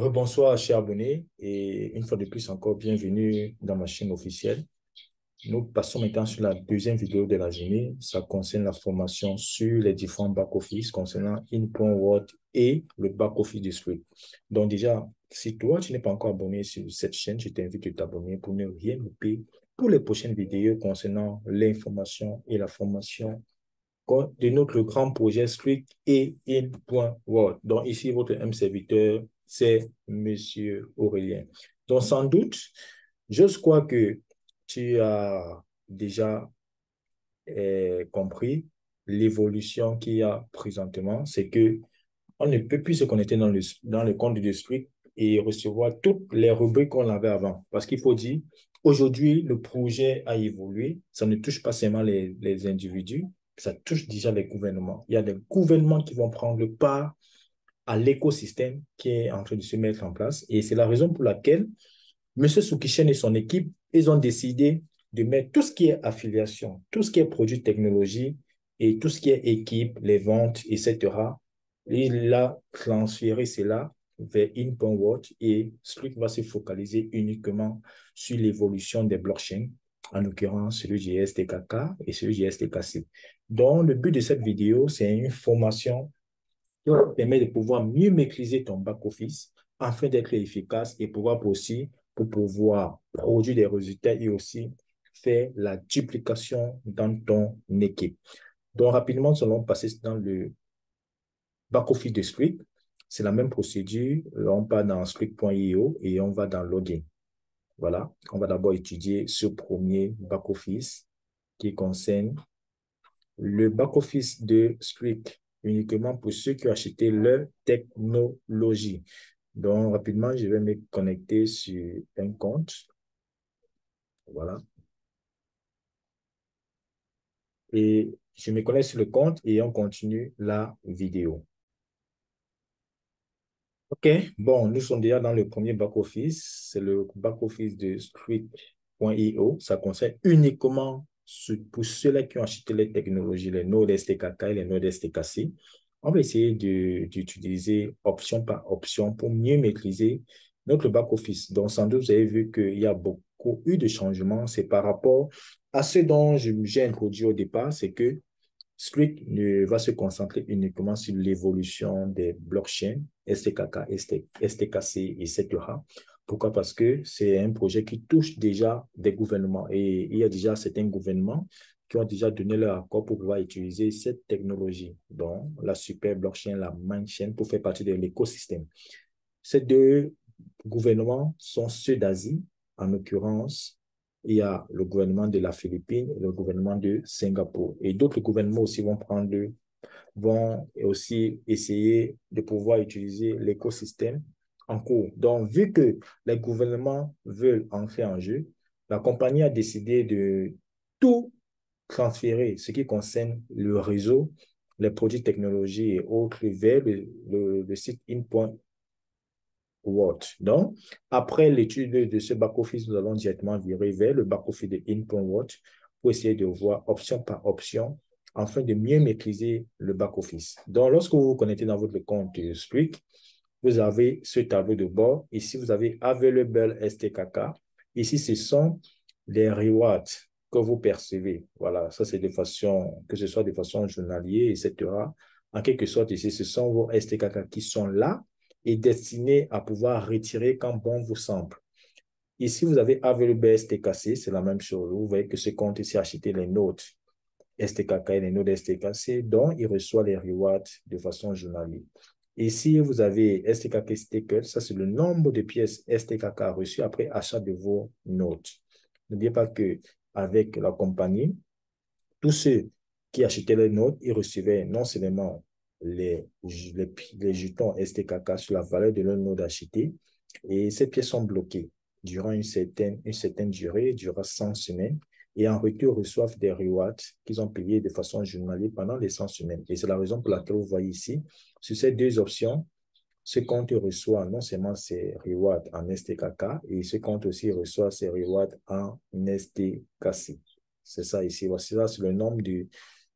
Bonsoir, chers abonnés, et une fois de plus encore, bienvenue dans ma chaîne officielle. Nous passons maintenant sur la deuxième vidéo de la journée. Ça concerne la formation sur les différents back-office concernant In.Word et le back-office de Script. Donc déjà, si toi, tu n'es pas encore abonné sur cette chaîne, je t'invite à t'abonner pour ne rien louper pour les prochaines vidéos concernant l'information et la formation de notre grand projet Script et In.Word. Donc ici, votre M serviteur, c'est Monsieur Aurélien. Donc sans doute, je crois que tu as déjà compris l'évolution qu'il y a présentement. C'est que on ne peut plus se connecter dans le compte de Script et recevoir toutes les rubriques qu'on avait avant. Parce qu'il faut dire, aujourd'hui, le projet a évolué. Ça ne touche pas seulement les individus, ça touche déjà les gouvernements. Il y a des gouvernements qui vont prendre part à l'écosystème qui est en train de se mettre en place. Et c'est la raison pour laquelle M. Soukishen et son équipe, ils ont décidé de mettre tout ce qui est affiliation, tout ce qui est produits technologie et tout ce qui est équipe, les ventes, etc. Il a transféré cela vers In.Word et Script va se focaliser uniquement sur l'évolution des blockchains, en l'occurrence celui du STKK et celui du STKC. Donc, le but de cette vidéo, c'est une formation qui va te permettre de pouvoir mieux maîtriser ton back-office afin d'être efficace et pouvoir aussi pour pouvoir produire des résultats et aussi faire la duplication dans ton équipe. Donc, rapidement, nous allons passer dans le back-office de Script. C'est la même procédure. Là, on part dans script.io et on va dans Login. Voilà. On va d'abord étudier ce premier back-office qui concerne le back-office de Script uniquement pour ceux qui ont acheté leur technologie. Donc, rapidement, je vais me connecter sur un compte. Voilà. Et je me connecte sur le compte et on continue la vidéo. OK. Bon, nous sommes déjà dans le premier back-office. C'est le back-office de Script.io. Ça concerne uniquement pour ceux-là qui ont acheté les technologies, les nodes STKK et les nodes STKC. On va essayer d'utiliser option par option pour mieux maîtriser notre back-office. Donc, sans doute, vous avez vu qu'il y a beaucoup eu de changements. C'est par rapport à ce dont j'ai introduit au départ, c'est que Script va se concentrer uniquement sur l'évolution des blockchains, STKK, STKC, etc. Pourquoi? Parce que c'est un projet qui touche déjà des gouvernements et il y a déjà certains gouvernements qui ont déjà donné leur accord pour pouvoir utiliser cette technologie, donc la super blockchain, la mainchain, pour faire partie de l'écosystème. Ces deux gouvernements sont ceux d'Asie, en l'occurrence, il y a le gouvernement de la Philippine et le gouvernement de Singapour. Et d'autres gouvernements aussi vont aussi essayer de pouvoir utiliser l'écosystème en cours. Donc, vu que les gouvernements veulent entrer en jeu, la compagnie a décidé de tout transférer, ce qui concerne le réseau, les produits technologiques et autres, vers le site in.Word. Donc, après l'étude de ce back-office, nous allons directement virer vers le back-office de In.Word pour essayer de voir option par option afin de mieux maîtriser le back-office. Donc, lorsque vous vous connectez dans votre compte Script, vous avez ce tableau de bord. Ici, vous avez Available STKK. Ici, ce sont les rewards que vous percevez. Voilà, ça c'est de façon, que ce soit de façon journalière, etc. En quelque sorte, ici, ce sont vos STKK qui sont là et destinés à pouvoir retirer quand bon vous semble. Ici, vous avez Available STKC, c'est la même chose. Vous voyez que ce compte ici a acheté les notes STKK et les nodes STKC, dont il reçoit les rewards de façon journalière. Ici, vous avez STKK Staker, ça c'est le nombre de pièces STKK reçues après achat de vos notes. N'oubliez pas qu'avec la compagnie, tous ceux qui achetaient les notes, ils recevaient non seulement les jetons STKK sur la valeur de leur note achetée, et ces pièces sont bloquées durant une certaine durée, durant 100 semaines, et en retour reçoivent des rewards qu'ils ont payés de façon journalière pendant les 100 semaines. Et c'est la raison pour laquelle vous voyez ici, sur ces deux options, ce compte reçoit non seulement ses rewards en STKK, et ce compte aussi reçoit ses rewards en STKC. C'est ça ici. Voici là, c'est le nombre de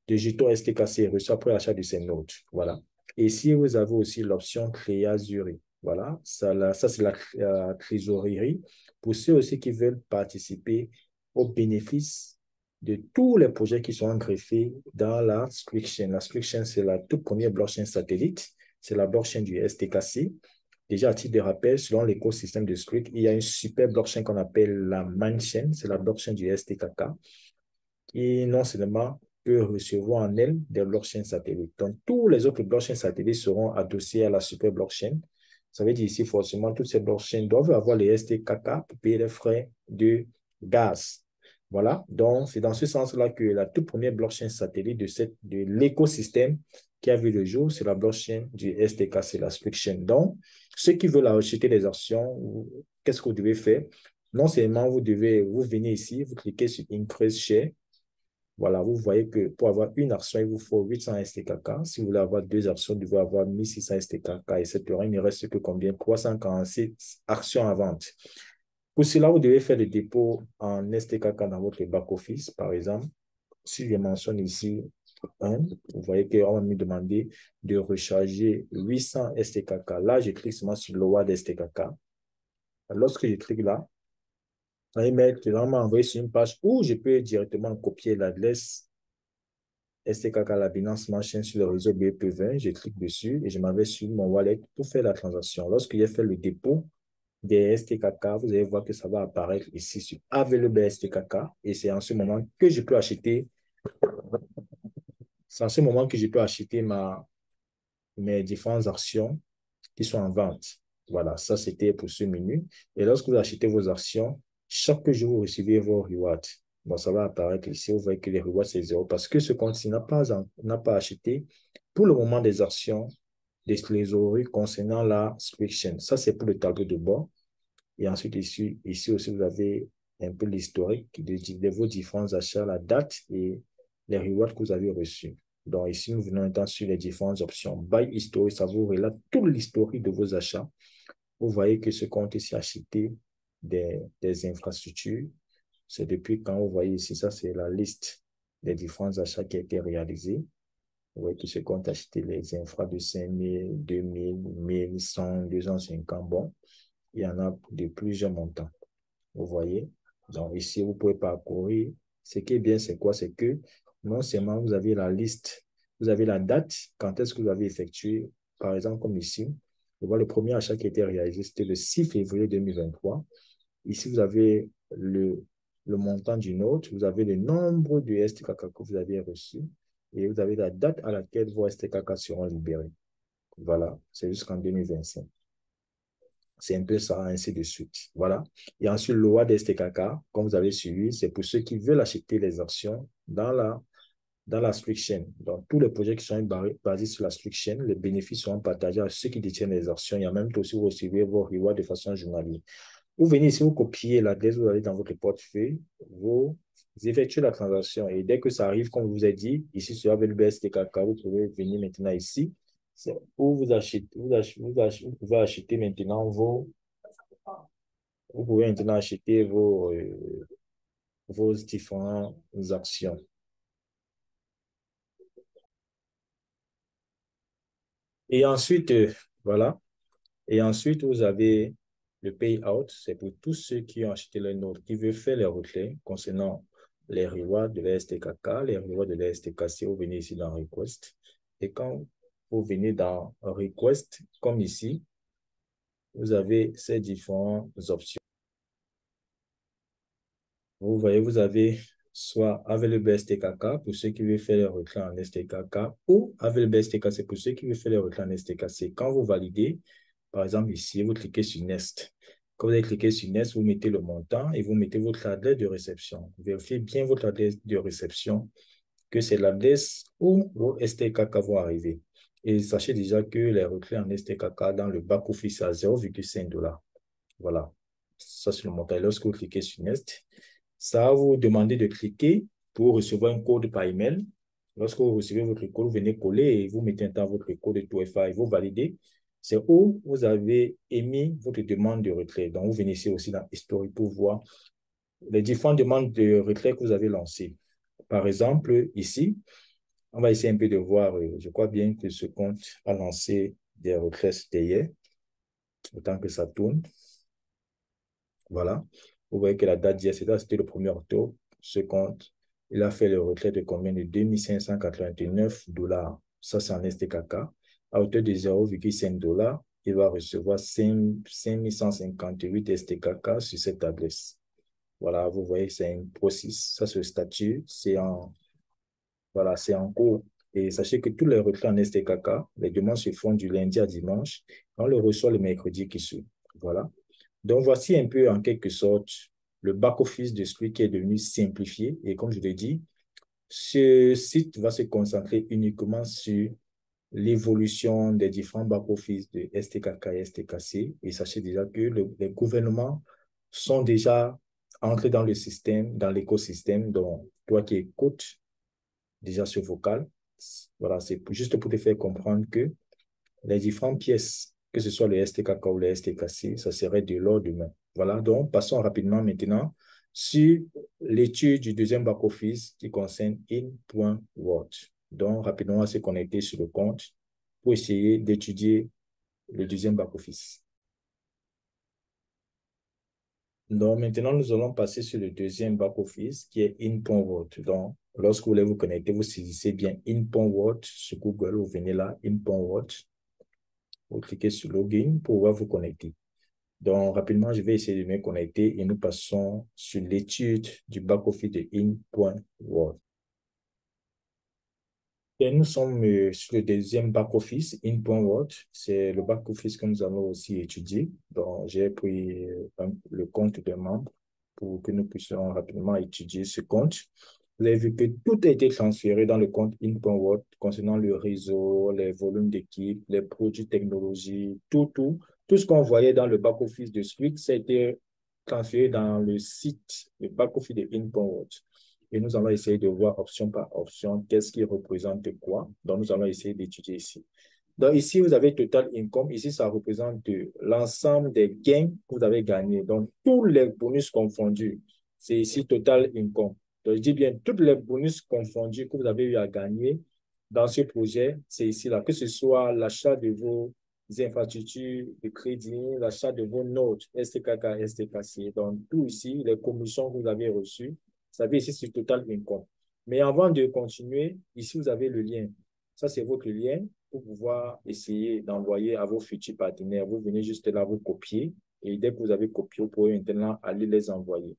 jetons STKC reçus après l'achat de ces notes. Voilà. Et ici, vous avez aussi l'option Créa Zurich. Voilà, ça c'est la trésorerie. Pour ceux aussi qui veulent participer aux bénéfices de tous les projets qui sont greffés dans la Scription. La Scription, c'est la toute première blockchain satellite. C'est la blockchain du STKC. Déjà, à titre de rappel, selon l'écosystème de Script, il y a une super blockchain qu'on appelle la Manchain. C'est la blockchain du STKK qui non seulement peut recevoir en elle des blockchains satellites. Donc, tous les autres blockchains satellites seront adossés à la super blockchain. Ça veut dire ici, forcément, toutes ces blockchains doivent avoir les STKK pour payer les frais de gaz. Voilà, donc c'est dans ce sens-là que la toute première blockchain satellite de l'écosystème qui a vu le jour, c'est la blockchain du STK, c'est la Scription. Donc, ceux qui veulent acheter des actions, qu'est-ce que vous devez faire? Non seulement vous venez ici, vous cliquez sur Increase Share. Voilà, vous voyez que pour avoir une action, il vous faut 800 STKK. Si vous voulez avoir deux actions, vous devez avoir 1600 STKK, etc. Il ne reste que combien? 346 actions à vente. Pour cela, vous devez faire le dépôt en STKK dans votre back-office, par exemple. Si je mentionne ici un, vous voyez qu'on va me demander de recharger 800 STKK. Là, je clique seulement sur Load STKK. Lorsque je clique là, ça va m'envoyer sur une page où je peux directement copier l'adresse STKK, la Binance Smart Chain sur le réseau BEP20. Je clique dessus et je m'en vais sur mon wallet pour faire la transaction. Lorsque j'ai fait le dépôt des STKK, vous allez voir que ça va apparaître ici sur Available STKK et c'est en ce moment que je peux acheter, c'est en ce moment que je peux acheter mes différentes actions qui sont en vente. Voilà, ça c'était pour ce menu. Et lorsque vous achetez vos actions, chaque jour vous recevez vos rewards. Bon, ça va apparaître ici. Vous voyez que les rewards c'est zéro parce que ce compte-ci n'a pas acheté pour le moment des actions des trésoreries concernant la Scription. Ça, c'est pour le tableau de bord. Et ensuite, ici aussi, vous avez un peu l'historique de vos différents achats, la date et les rewards que vous avez reçus. Donc ici, nous venons maintenant sur les différentes options. Buy History, ça vous relate tout l'historique de vos achats. Vous voyez que ce compte ici a acheté des infrastructures. C'est depuis quand vous voyez ici, ça c'est la liste des différents achats qui ont été réalisés. Vous voyez que ce compte a acheté les infras de 5000, 2000, 1100, 250. Bon, il y en a de plusieurs montants. Vous voyez? Donc ici, vous pouvez parcourir. Ce qui est bien, c'est quoi? C'est que non seulement vous avez la liste, vous avez la date, quand est-ce que vous avez effectué, par exemple, comme ici, vous voyez le premier achat qui a été réalisé, c'était le 6 février 2023. Ici, vous avez le montant du note, vous avez le nombre de STKK que vous avez reçu et vous avez la date à laquelle vos STKK seront libérés. Voilà, c'est jusqu'en 2025. C'est un peu ça, ainsi de suite. Voilà. Et ensuite, l'OA d'STKK, comme vous avez suivi, c'est pour ceux qui veulent acheter les actions dans la Scription. Donc, tous les projets qui sont basés sur la Scription, les bénéfices seront partagés à ceux qui détiennent les actions. Il y a même aussi, vous recevez vos rewards de façon journalière. Vous venez ici, vous copiez l'adresse, vous allez dans votre portefeuille, vous effectuez la transaction. Et dès que ça arrive, comme je vous ai dit, ici sur le BSTKK, vous pouvez venir maintenant ici où vous pouvez acheter maintenant vous pouvez maintenant acheter vos différentes actions. Et ensuite, voilà. Et ensuite, vous avez le payout. C'est pour tous ceux qui ont acheté les notes, qui veulent faire les retraits concernant les rewards de la STKK, les rewards de la STKC. Vous venez ici dans Request. Et quand vous venez dans Request, comme ici, vous avez ces différentes options. Vous voyez, vous avez soit Available STKK pour ceux qui veulent faire les retraits en STKK ou Available STK, c'est pour ceux qui veulent faire les retraits en STKC. Quand vous validez, par exemple ici, vous cliquez sur Nest. Quand vous avez cliqué sur Nest, vous mettez le montant et vous mettez votre adresse de réception. Vérifiez bien votre adresse de réception, que c'est l'adresse où vos STKK vont arriver. Et sachez déjà que les retraits en STKK dans le back-office à 0,5 $. Voilà. Ça, c'est le montant. Et lorsque vous cliquez sur Nest, ça va vous demander de cliquer pour recevoir un code par email. Lorsque vous recevez votre code, vous venez coller et vous mettez dans votre code de 2FA et vous validez. C'est où vous avez émis votre demande de retrait. Donc, vous venez ici aussi dans History pour voir les différentes demandes de retrait que vous avez lancées. Par exemple, ici, on va essayer un peu de voir, je crois bien que ce compte a lancé des retraits hier. Autant que ça tourne. Voilà. Vous voyez que la date d'hier, c'était le 1er octobre. Ce compte, il a fait le retrait de combien? De 2589 dollars. Ça, c'est en STKK. À hauteur de 0,5 dollars, il va recevoir 5158 STKK sur cette adresse. Voilà, vous voyez, c'est un processus. Ça, c'est le statut. Voilà, c'est en cours. Et sachez que tous les retraits en STKK, les demandes se font du lundi à dimanche. On le reçoit le mercredi qui suit. Voilà. Donc, voici un peu en quelque sorte le back-office de Squid qui est devenu simplifié. Et comme je l'ai dit, ce site va se concentrer uniquement sur l'évolution des différents back-office de STKK et STKC. Et sachez déjà que les gouvernements sont déjà entrés dans le système, dans l'écosystème. Donc, toi qui écoutes déjà ce vocal, voilà, c'est juste pour te faire comprendre que les différentes pièces, que ce soit le STKK ou le STKC, ça serait de l'ordre humain. Voilà, donc passons rapidement maintenant sur l'étude du deuxième back-office qui concerne in.word. Donc, rapidement, on va se connecter sur le compte pour essayer d'étudier le deuxième back-office. Donc, maintenant, nous allons passer sur le deuxième back-office qui est in.word. Donc, lorsque vous voulez vous connecter, vous saisissez bien in.word sur Google, vous venez là, in.word. Vous cliquez sur Login pour pouvoir vous connecter. Donc, rapidement, je vais essayer de me connecter et nous passons sur l'étude du back-office de in.word. Et nous sommes sur le deuxième back-office, in.word. C'est le back-office que nous allons aussi étudier. Donc, j'ai pris le compte de membre pour que nous puissions rapidement étudier ce compte. Vous avez vu que tout a été transféré dans le compte in.word concernant le réseau, les volumes d'équipe, les produits technologies, tout ce qu'on voyait dans le back-office de Squid, ça a été transféré dans le site, le back-office de in.word. Et nous allons essayer de voir option par option qu'est-ce qui représente quoi. Donc, nous allons essayer d'étudier ici. Donc, ici, vous avez Total Income. Ici, ça représente l'ensemble des gains que vous avez gagnés. Donc, tous les bonus confondus, c'est ici Total Income. Donc, je dis bien, tous les bonus confondus que vous avez eu à gagner dans ce projet, c'est ici, là, que ce soit l'achat de vos infrastructures de crédit, l'achat de vos notes, STKK, STKC. Donc, tout ici, les commissions que vous avez reçues, vous savez, ici, c'est Total Income. Mais avant de continuer, ici, vous avez le lien. Ça, c'est votre lien pour pouvoir essayer d'envoyer à vos futurs partenaires. Vous venez juste là, vous copier. Et dès que vous avez copié, vous pouvez maintenant aller les envoyer.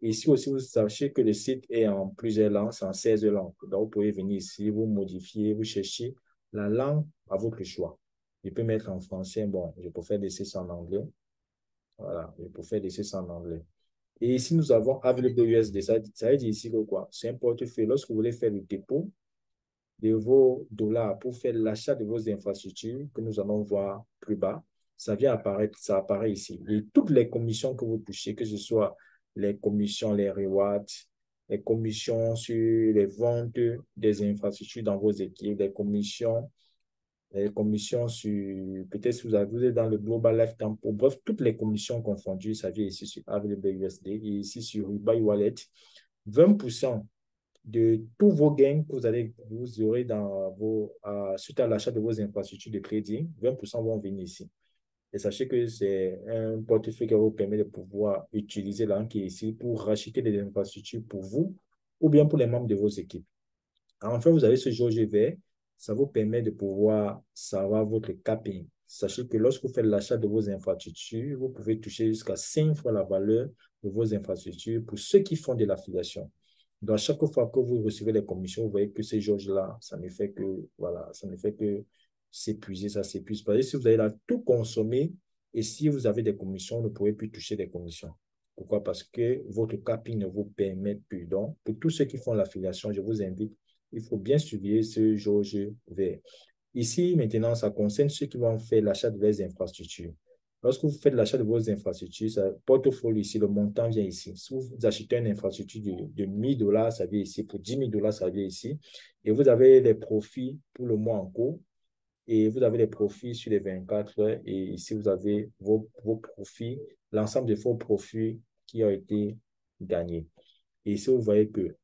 Ici aussi, vous sachez que le site est en plusieurs langues, c'est en 16 langues. Donc, vous pouvez venir ici, vous modifier, vous chercher la langue à votre choix. Je peux mettre en français, bon, je peux faire laisser ça en anglais. Voilà, je peux faire laisser ça en anglais. Et ici, nous avons Available USD. Ça veut dire ici que quoi? C'est un portefeuille. Lorsque vous voulez faire le dépôt de vos dollars pour faire l'achat de vos infrastructures, que nous allons voir plus bas, ça vient apparaître, ça apparaît ici. Et toutes les commissions que vous touchez, que ce soit les commissions, les rewards, les commissions sur les ventes des infrastructures dans vos équipes, les commissions sur, peut-être si vous êtes dans le Global Life Tempo, bref, toutes les commissions confondues, ça vient ici sur Available USD et ici sur Buy Wallet. 20% de tous vos gains que vous aurez dans suite à l'achat de vos infrastructures de crédit, 20% vont venir ici. Et sachez que c'est un portefeuille qui vous permet de pouvoir utiliser là qui est ici pour racheter des infrastructures pour vous ou bien pour les membres de vos équipes. Enfin, vous avez ce jauge vert, ça vous permet de pouvoir savoir votre capping. Sachez que lorsque vous faites l'achat de vos infrastructures, vous pouvez toucher jusqu'à 5 fois la valeur de vos infrastructures pour ceux qui font de l'affiliation. Donc, à chaque fois que vous recevez les commissions, vous voyez que ces jauges-là, ça ne fait que, voilà, ça ne fait que s'épuiser, ça s'épuise. Parce que si vous allez là tout consommer et si vous avez des commissions, vous ne pouvez plus toucher des commissions. Pourquoi? Parce que votre capping ne vous permet plus. Donc, pour tous ceux qui font l'affiliation, je vous invite, il faut bien surveiller ce jauge vert. Ici, maintenant, ça concerne ceux qui vont faire l'achat de leurs infrastructures. Lorsque vous faites l'achat de vos infrastructures, ça, portfolio ici, le montant vient ici. Si vous achetez une infrastructure de 1000 dollars, ça vient ici. Pour 10 000 dollars, ça vient ici. Et vous avez les profits pour le mois en cours. Et vous avez les profits sur les 24 heures. Et ici, vous avez vos profits, l'ensemble de vos profits qui ont été gagnés. Et ici, vous voyez que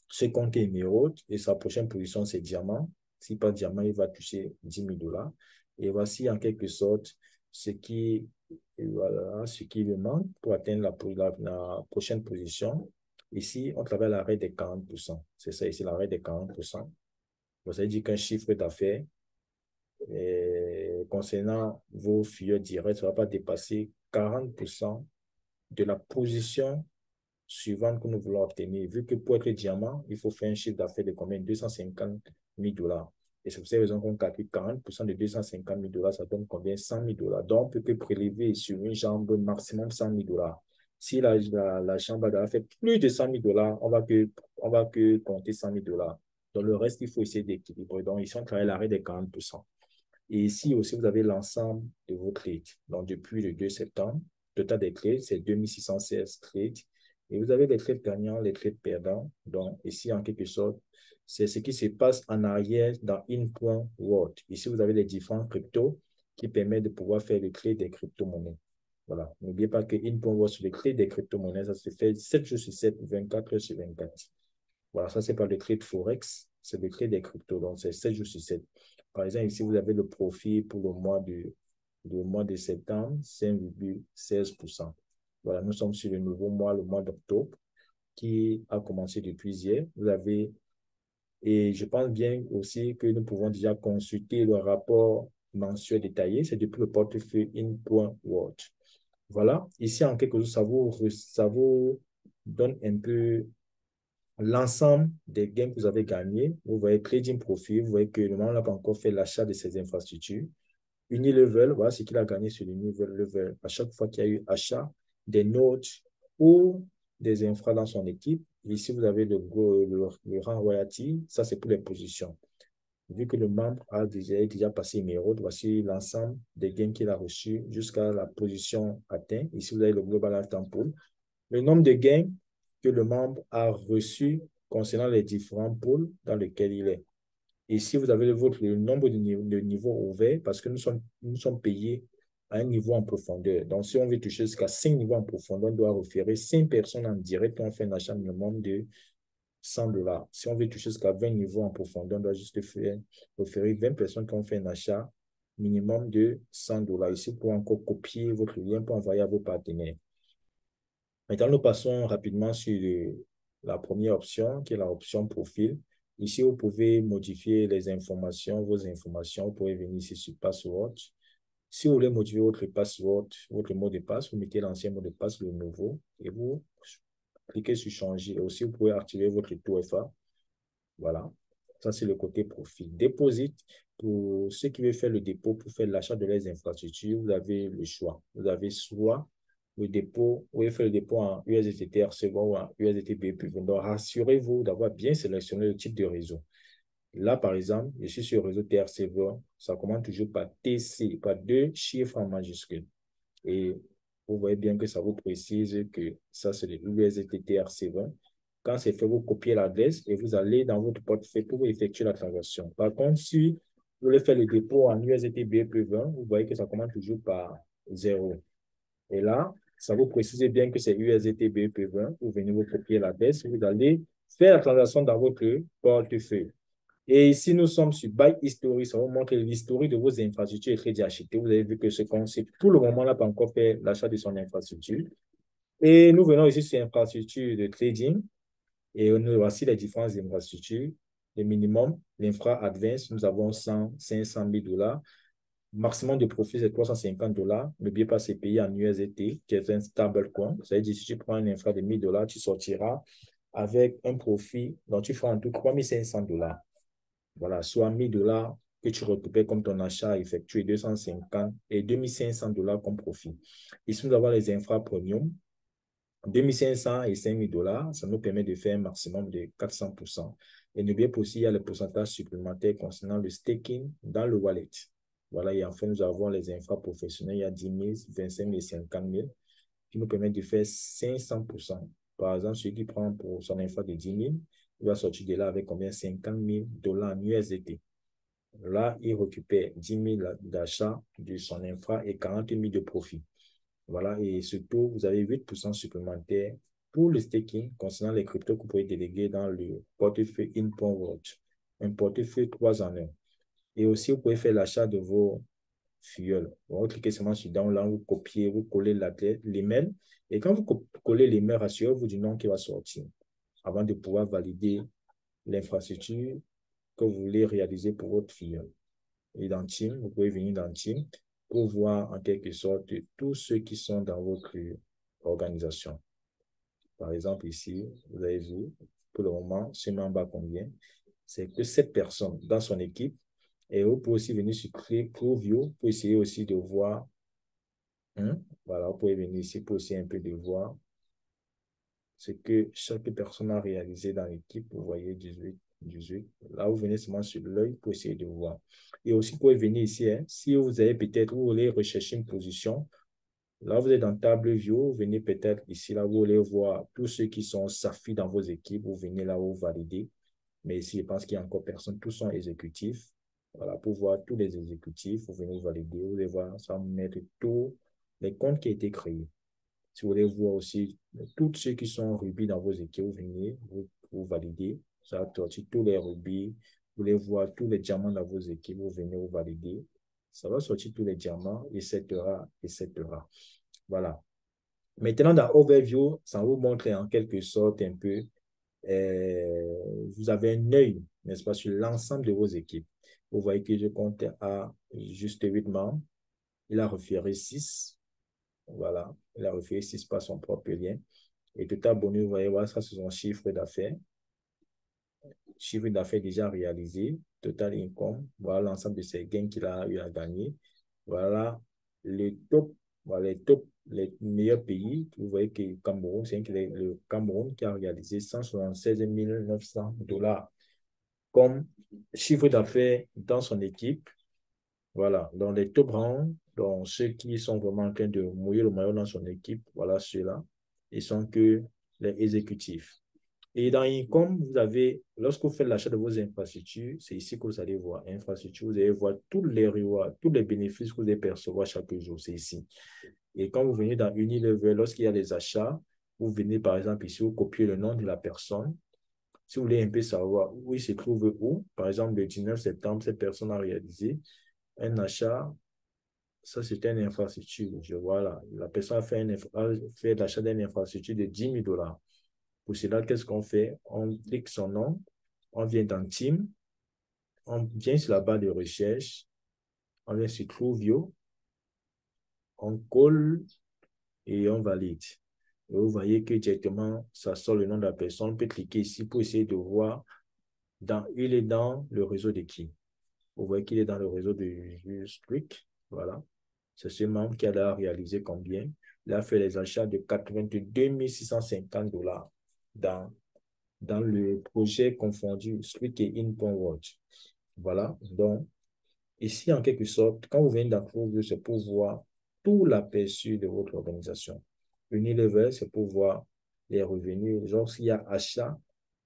ce compte est émeraude et sa prochaine position, c'est diamant. Si pas diamant, il va toucher 10 000 dollars. Et voici en quelque sorte ce qui me manque pour atteindre la prochaine position. Ici, on travaille à l'arrêt des 40%. C'est ça ici, l'arrêt des 40%. Ça veut dire qu'un chiffre d'affaires concernant vos filières directes, ça ne va pas dépasser 40% de la position suivante que nous voulons obtenir. Vu que pour être diamant, il faut faire un chiffre d'affaires de combien? 250 000 dollars. Et c'est pour cette raison qu'on calcule 40% de 250 000 dollars, ça donne combien? 100 000 dollars. Donc, on peut prélever sur une jambe maximum 100 000 dollars. Si la jambe a fait plus de 100 000 dollars, on va que compter 100 000 dollars. Donc, le reste, il faut essayer d'équilibrer. Donc, ici, on travaille l'arrêt des 40%. Et ici aussi, vous avez l'ensemble de vos trades. Donc, depuis le 2 septembre, le total des trades, c'est 2616 trades. Et vous avez les trades gagnants, les trades perdants. Donc, ici, en quelque sorte, c'est ce qui se passe en arrière dans In.World. Ici, vous avez les différents cryptos qui permettent de pouvoir faire le trade des crypto-monnaies. Voilà. N'oubliez pas que In.World, sur le trade des crypto-monnaies, ça se fait 7 jours sur 7, 24 heures sur 24. Voilà, ça, c'est pas le trade Forex, c'est le trade des cryptos. Donc, c'est 7 jours sur 7. Par exemple, ici, vous avez le profit pour le mois de septembre, 5,16%. Voilà, nous sommes sur le nouveau mois, le mois d'octobre, qui a commencé depuis hier. Vous avez, et je pense bien aussi que nous pouvons déjà consulter le rapport mensuel détaillé. C'est depuis le portefeuille In.World. Voilà, ici, en quelque sorte, ça vous donne un peu l'ensemble des gains que vous avez gagnés. Vous voyez Trading Profit, vous voyez que le moment n'a pas encore fait l'achat de ces infrastructures. Unilevel, voilà ce qu'il a gagné sur Unilevel. À chaque fois qu'il y a eu achat des nodes ou des infras dans son équipe. Ici, vous avez le rang royalty. Ça, c'est pour les positions. Vu que le membre a déjà passé numéro, voici l'ensemble des gains qu'il a reçus jusqu'à la position atteinte. Ici, vous avez le Global Lifetime Pool. Le nombre de gains que le membre a reçus concernant les différents pools dans lesquels il est. Ici, vous avez le nombre de niveaux ouverts parce que nous sommes payés à un niveau en profondeur. Donc, si on veut toucher jusqu'à 5 niveaux en profondeur, on doit référer 5 personnes en direct qui ont fait un achat minimum de 100 dollars. Si on veut toucher jusqu'à 20 niveaux en profondeur, on doit juste référer 20 personnes qui ont fait un achat minimum de 100 dollars. Ici, vous pouvez encore copier votre lien pour envoyer à vos partenaires. Maintenant, nous passons rapidement sur la première option, qui est l'option profil. Ici, vous pouvez modifier les informations, vos informations. Vous pouvez venir ici sur Password. Si vous voulez modifier votre password, votre mot de passe, vous mettez l'ancien mot de passe, le nouveau, et vous cliquez sur changer. Aussi, vous pouvez activer votre taux FA. Voilà. Ça, c'est le côté profil. Deposit, pour ceux qui veulent faire le dépôt, pour faire l'achat de les infrastructures, vous avez le choix. Vous avez soit le dépôt, vous pouvez faire le dépôt en USDT Recevoir ou en USDT BPV. Donc, rassurez-vous d'avoir bien sélectionné le type de réseau. Là, par exemple, je suis sur le réseau TRCV, ça commence toujours par TC, par 2 chiffres en majuscule. Et vous voyez bien que ça vous précise que ça, c'est le USDT TRC20. Quand c'est fait, vous copiez l'adresse et vous allez dans votre portefeuille pour effectuer la transaction. Par contre, si vous voulez faire le dépôt en USDT BE20, vous voyez que ça commence toujours par 0. Et là, ça vous précise bien que c'est USDT BE20. Vous venez vous copier l'adresse et vous allez faire la transaction dans votre portefeuille. Et ici, nous sommes sur Buy History. Ça vous montre l'historique de vos infrastructures et crédits achetés. Vous avez vu que ce concept, pour le moment, n'a pas encore fait l'achat de son infrastructure. Et nous venons ici sur infrastructure de trading. Et nous voici les différentes infrastructures. Le minimum, l'infra advance, nous avons 100, 500 000 dollars. Maximum de profit, c'est 350 dollars. N'oubliez pas, c'est payé en USDT, qui est un stablecoin. Ça veut dire, si tu prends un infra de 1000 dollars, tu sortiras avec un profit, donc tu feras en tout 3500 dollars. Voilà, soit 1000 dollars que tu récupères comme ton achat effectué, 250 et 2500 dollars comme profit. Ici, nous avons les infra premium, 2500 et 5000 dollars. Ça nous permet de faire un maximum de 400%. Et n'oubliez pas aussi, il y a le pourcentage supplémentaire concernant le staking dans le wallet. Voilà, et enfin, nous avons les infra professionnels. Il y a 10 000, 25 000 et 50 000 qui nous permettent de faire 500%. Par exemple, celui qui prend pour son infra de 10 000, il va sortir de là avec combien? 50 000 dollars en USDT. Là, il récupère 10 000 d'achat de son infra et 40 000 de profit. Voilà, et surtout, vous avez 8% supplémentaire pour le staking concernant les cryptos que vous pouvez déléguer dans le portefeuille In.World. Un portefeuille 3 en 1. Et aussi, vous pouvez faire l'achat de vos Fuel. Vous cliquez seulement sur Download, vous copiez, vous collez l'email. Et quand vous collez l'email, rassurez-vous du nom qui va sortir avant de pouvoir valider l'infrastructure que vous voulez réaliser pour votre Fuel. Et dans Team, vous pouvez venir dans Team pour voir en quelque sorte tous ceux qui sont dans votre organisation. Par exemple, ici, vous avez vu, pour le moment, ce membre a combien? C'est que 7 personnes dans son équipe. Et vous pouvez aussi venir sur View pour essayer aussi de voir. Voilà, vous pouvez venir ici pour essayer un peu de voir ce que chaque personne a réalisé dans l'équipe. Vous voyez 18, 18. Là, vous venez seulement sur l'œil pour essayer de voir. Et aussi, vous pouvez venir ici. Si vous avez peut-être, vous voulez rechercher une position, là, vous êtes dans Table View, vous venez peut-être ici, là, vous voulez voir tous ceux qui sont SAFI dans vos équipes, vous venez là, vous validez. Mais ici, je pense qu'il n'y a encore personne, tous sont exécutifs. Voilà, pour voir tous les exécutifs, vous venez valider, vous allez voir, ça va mettre tous les comptes qui ont été créés. Si vous voulez voir aussi tous ceux qui sont rubis dans vos équipes, vous venez, vous validez. Ça va sortir tous les rubis. Vous voulez voir tous les diamants dans vos équipes, vous venez vous valider. Ça va sortir tous les diamants, etc., etc. Voilà. Maintenant, dans Overview, ça vous montre en quelque sorte un peu, vous avez un œil, n'est-ce pas, sur l'ensemble de vos équipes. Vous voyez que je compte à juste 8 membres. Il a référé 6. Voilà, il a référé 6 par son propre lien. Et tout abonné, vous voyez, voilà, ça c'est son chiffre d'affaires. Chiffre d'affaires déjà réalisé, total income, voilà l'ensemble de ses gains qu'il a eu à gagner. Voilà les top, voilà les meilleurs pays. Vous voyez que le Cameroun, c'est le Cameroun qui a réalisé 176 900 dollars comme chiffre d'affaires dans son équipe. Voilà, dans les top rangs, donc ceux qui sont vraiment en train de mouiller le maillot dans son équipe, voilà ceux-là, ils sont que les exécutifs. Et dans Income, vous avez, lorsque vous faites l'achat de vos infrastructures, c'est ici que vous allez voir infrastructures, vous allez voir tous les rewards, tous les bénéfices que vous allez percevoir chaque jour, c'est ici. Et quand vous venez dans Unilever, lorsqu'il y a les achats, vous venez par exemple ici, vous copiez le nom de la personne. Si vous voulez un peu savoir où il se trouve où, par exemple le 19 septembre, cette personne a réalisé un achat, ça c'était une infrastructure, je vois là. La personne a fait l'achat d'une infrastructure de 10 000 dollars. Pour cela, qu'est-ce qu'on fait? On clique son nom, on vient dans Team, on vient sur la barre de recherche, on vient sur TrueView, on colle et on valide. Et vous voyez que directement, ça sort le nom de la personne. On peut cliquer ici pour essayer de voir il est dans le réseau de qui. Vous voyez qu'il est dans le réseau de Strict. Voilà. C'est ce membre qui a réalisé combien? Il a fait les achats de 82 650 dollars dans le projet confondu Strict et InPoint. Voilà. Donc, ici, en quelque sorte, quand vous venez dans TrueView, c'est pour voir tout l'aperçu de votre organisation. Unilever, c'est pour voir les revenus. Lorsqu'il y a achat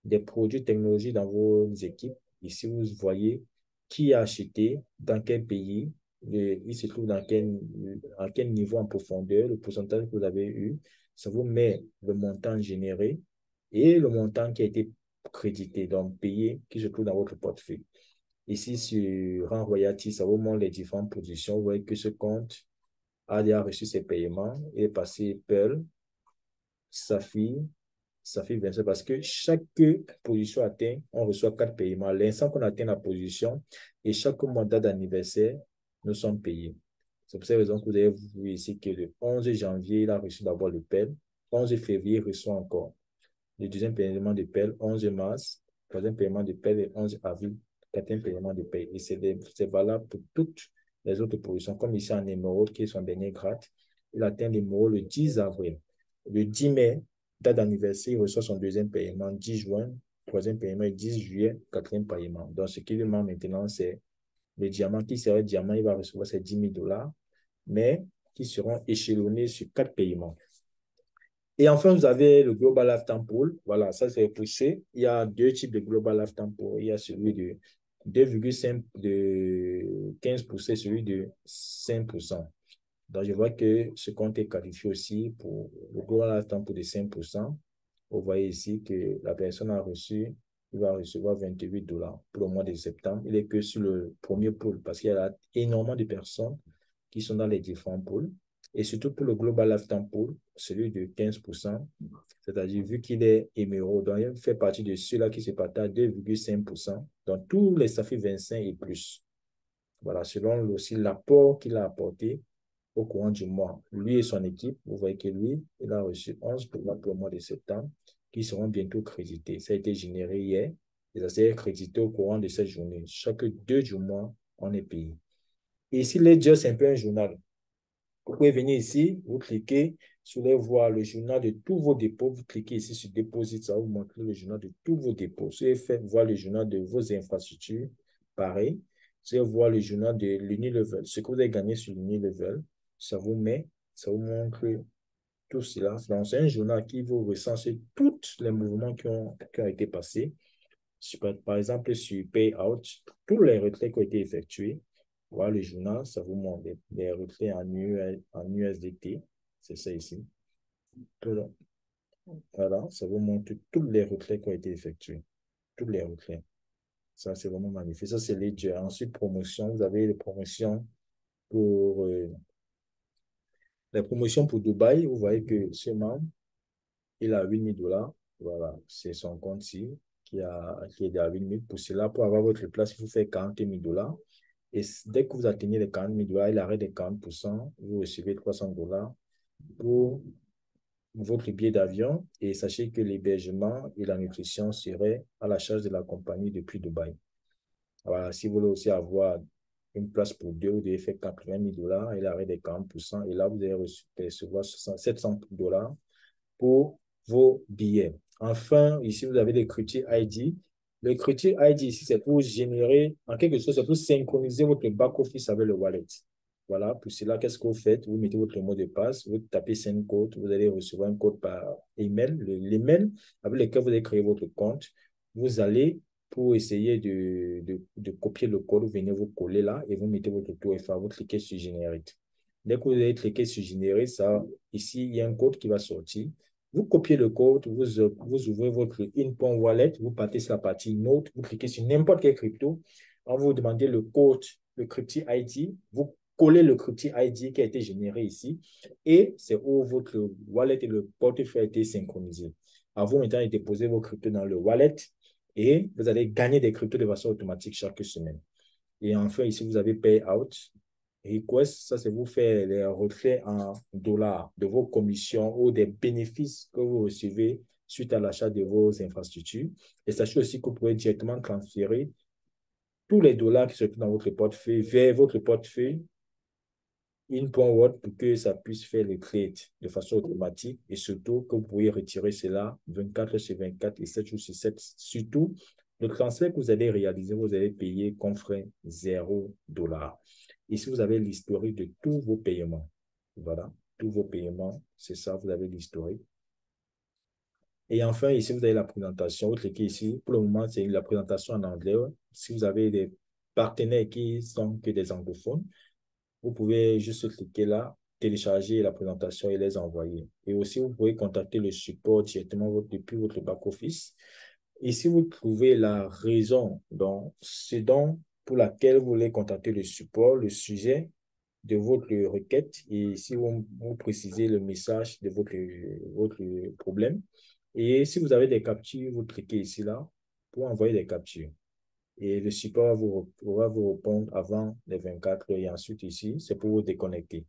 des produits technologiques dans vos équipes, ici, vous voyez qui a acheté, dans quel pays, il se trouve à quel niveau en profondeur, le pourcentage que vous avez eu. Ça vous met le montant généré et le montant qui a été crédité, donc payé, qui se trouve dans votre portefeuille. Ici, sur Rang Royalty, ça vous montre les différentes positions. Vous voyez que ce compte a déjà reçu ses paiements. Il est passé Pearl, Saphir, Saphir 27, parce que chaque position atteinte, on reçoit 4 paiements. L'instant qu'on atteint la position et chaque mandat d'anniversaire, nous sommes payés. C'est pour cette raison que vous avez vu ici que le 11 janvier, il a reçu d'abord le Pearl. 11 février, il reçoit encore le deuxième paiement de Pearl, 11 mars, troisième paiement de Pearl et 11 avril, quatrième paiement de paie. Et c'est valable pour toutes les autres positions, comme ici en émeraude, qui est son dernier grade. Il atteint l'émeraude le 10 avril. Le 10 mai, date d'anniversaire, il reçoit son deuxième paiement, 10 juin, troisième paiement, 10 juillet, quatrième paiement. Donc, ce qui lui manque maintenant, c'est le diamant. Qui serait diamant, il va recevoir ses 10 000 dollars, mais qui seront échelonnés sur 4 paiements. Et enfin, vous avez le Global Lifetime Pool. Voilà, ça c'est poussé. Il y a deux types de Global Lifetime Pool. Il y a celui de 2,5 de 15%, celui de 5%. Donc, je vois que ce compte est qualifié aussi pour le Global Lifetime Pool de 5%. Vous voyez ici que la personne a reçu, il va recevoir 28 dollars pour le mois de septembre. Il est que sur le premier pool parce qu'il y a énormément de personnes qui sont dans les différents pôles. Et surtout pour le Global Lifetime Pool, celui de 15%, c'est-à-dire vu qu'il est émeraude, donc il fait partie de ceux-là qui se partagent 2,5%. Donc tous les SAFI 25 et plus. Voilà, selon aussi l'apport qu'il a apporté au courant du mois. Lui et son équipe, vous voyez que lui, il a reçu 11 pour le mois de septembre qui seront bientôt crédités. Ça a été généré hier et ça s'est crédité au courant de cette journée. Chaque 2 du mois, on est payé. Et ici, Ledger, c'est un peu un journal. Vous pouvez venir ici, vous cliquez, vous allez voir le journal de tous vos dépôts. Vous cliquez ici sur Deposit, ça va vous montrer le journal de tous vos dépôts. Vous allez voir le journal de vos infrastructures. Pareil. Vous allez voir le journal de l'Unilevel. Ce que vous avez gagné sur l'Unilevel, ça vous montre tout cela. Donc, c'est un journal qui vous recense tous les mouvements qui ont été passés. Par exemple, sur Payout, tous les retraits qui ont été effectués. Voilà le journal, ça vous montre les retraits en USDT. C'est ça ici. Voilà, ça vous montre tous les retraits qui ont été effectués. Tous les retraits. Ça, c'est vraiment magnifique. Ça, c'est Ledger. Ensuite, promotion. Vous avez les promotions pour, Dubaï. Vous voyez que ce membre, il a 8 000 $. Voilà, c'est son compte ici qui est à 8 000. Pour cela, pour avoir votre place, il faut faire 40 000 $. Et dès que vous atteignez les 40 000 $, il arrête les 40%, vous recevez 300 $ pour votre billet d'avion. Et sachez que l'hébergement et la nutrition seraient à la charge de la compagnie depuis Dubaï. Voilà, si vous voulez aussi avoir une place pour deux, vous devez faire 80 000 $, il arrête les 40%. Et là, vous allez recevoir 700 $ pour vos billets. Enfin, ici, vous avez les critères ID. Le critère ID ici, c'est pour générer, en quelque sorte, c'est pour synchroniser votre back-office avec le wallet. Voilà, pour cela, qu'est-ce que vous faites? Vous mettez votre mot de passe, vous tapez send code, vous allez recevoir un code par email. L'email avec lequel vous allez créer votre compte, vous allez, pour essayer de copier le code, vous venez vous coller là et vous mettez votre taux FA, vous cliquez sur Generate. Dès que vous allez cliquer sur Générer, ça, ici, il y a un code qui va sortir. Vous copiez le code, vous ouvrez votre InPoint Wallet, vous partez sur la partie Note, vous cliquez sur n'importe quel crypto. On vous demandez le code, le crypto ID, vous collez le crypto ID qui a été généré ici et c'est où votre wallet et le portefeuille a été synchronisé. À vous maintenant de déposer vos cryptos dans le wallet et vous allez gagner des cryptos de façon automatique chaque semaine. Et enfin, ici, vous avez Payout. Request, ça, c'est vous faire les retraits en dollars de vos commissions ou des bénéfices que vous recevez suite à l'achat de vos infrastructures. Et sachez aussi que vous pouvez directement transférer tous les dollars qui se trouvent dans votre portefeuille vers votre portefeuille InPointWorld pour que ça puisse faire les trades de façon automatique et surtout que vous pouvez retirer cela 24 sur 24 et 7 jours sur 7. Surtout, le transfert que vous allez réaliser, vous allez payer comme frais 0 $. Ici, vous avez l'historique de tous vos paiements. Voilà, tous vos paiements, c'est ça, vous avez l'historique. Et enfin, ici, vous avez la présentation. Vous cliquez ici. Pour le moment, c'est la présentation en anglais. Si vous avez des partenaires qui sont que des anglophones, vous pouvez juste cliquer là, télécharger la présentation et les envoyer. Et aussi, vous pouvez contacter le support directement depuis votre back-office. Ici, vous trouvez la raison, donc, pour laquelle vous voulez contacter le support, le sujet de votre requête. Et ici, vous précisez le message de votre problème. Et si vous avez des captures, vous cliquez ici là pour envoyer des captures. Et le support va vous répondre avant les 24 heures. Et ensuite, ici, c'est pour vous déconnecter.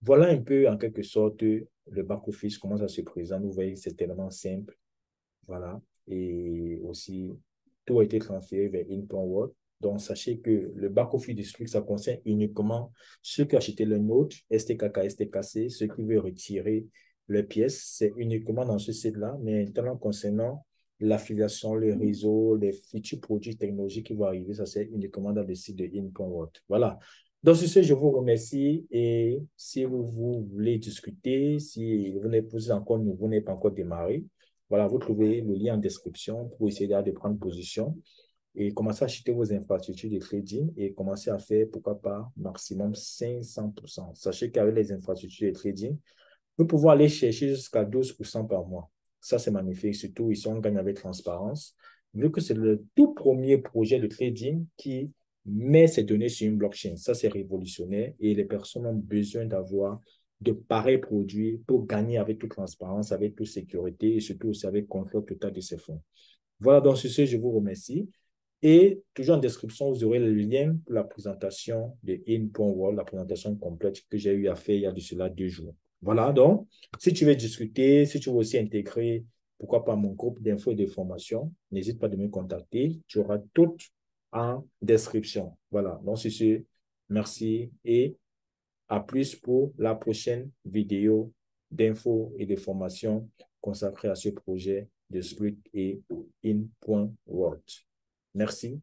Voilà un peu, en quelque sorte, le back-office, comment ça se présente. Vous voyez, c'est tellement simple. Voilà. Et aussi, tout a été transféré vers InPointWorld. Donc, sachez que le back-office du Struct, ça concerne uniquement ceux qui achètent le Node, STKK, STKC, ceux qui veulent retirer les pièces. C'est uniquement dans ce site-là. Mais maintenant, concernant l'affiliation, le réseau, les futurs produits technologiques qui vont arriver, ça c'est uniquement dans le site de InPointWorld. Voilà. Donc, sur ce, je vous remercie. Et si vous voulez discuter, si vous n'êtes pas encore nouveau, vous n'êtes pas encore démarré, voilà, vous trouvez le lien en description pour essayer de prendre position et commencer à acheter vos infrastructures de trading et commencer à faire, pourquoi pas, maximum 500%. Sachez qu'avec les infrastructures de trading, nous pouvons aller chercher jusqu'à 12% par mois. Ça, c'est magnifique. Surtout, ici, on gagne avec transparence. Vu que c'est le tout premier projet de trading qui met ces données sur une blockchain. Ça, c'est révolutionnaire et les personnes ont besoin d'avoir de pareils produits pour gagner avec toute transparence, avec toute sécurité et surtout aussi avec contrôle total de ces fonds. Voilà, donc sur ce, je vous remercie. Et toujours en description, vous aurez le lien pour la présentation de in.world, la présentation complète que j'ai eu à faire il y a de cela 2 jours. Voilà, donc, si tu veux discuter, si tu veux aussi intégrer, pourquoi pas mon groupe d'infos et de formation, n'hésite pas de me contacter. Tu auras tout en description. Voilà, donc sur ce, merci et à plus pour la prochaine vidéo d'infos et de formation consacrée à ce projet de Script et in.world. Merci.